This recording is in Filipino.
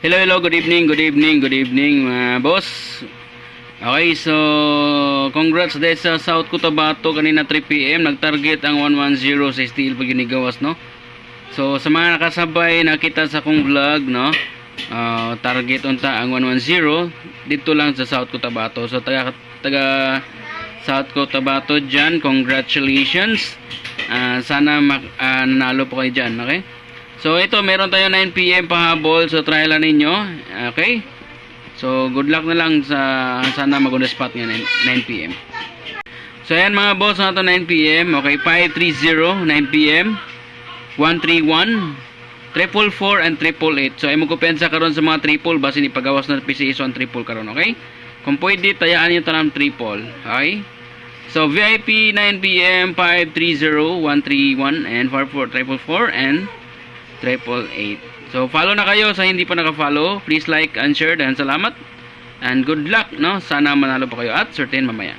Hello, hello, good evening, mga boss. Okay, so congrats dahil sa South Cotabato kanina 3 PM nag-target ang 110 sa steel pag ginigawas, no? So sa mga nakasabay nakita sa akong vlog, no? Target unta ang 110 dito lang sa South Cotabato. So taga South Cotabato dyan, congratulations. Sana nanalo po kayo dyan, okay? So ito, meron tayo 9 PM pahabol. So try lang ninyo. Okay? So good luck na lang sana mag-on the spot nga 9 PM. So ayan mga boss, na ito 9 PM. Okay, 530 9 PM 131 444 and 888. So ay magkupensa karon sa mga triple base ni pagawas na PCSO ang triple karon, okay? Kung pwede tayaan niyo tanang triple. Okay? So VIP 9 PM 530 131 and 444 and 888. So follow na kayo sa hindi pa naka-follow. Please like and share, dan salamat. And good luck, no? Sana manalo pa kayo at certain mamaya.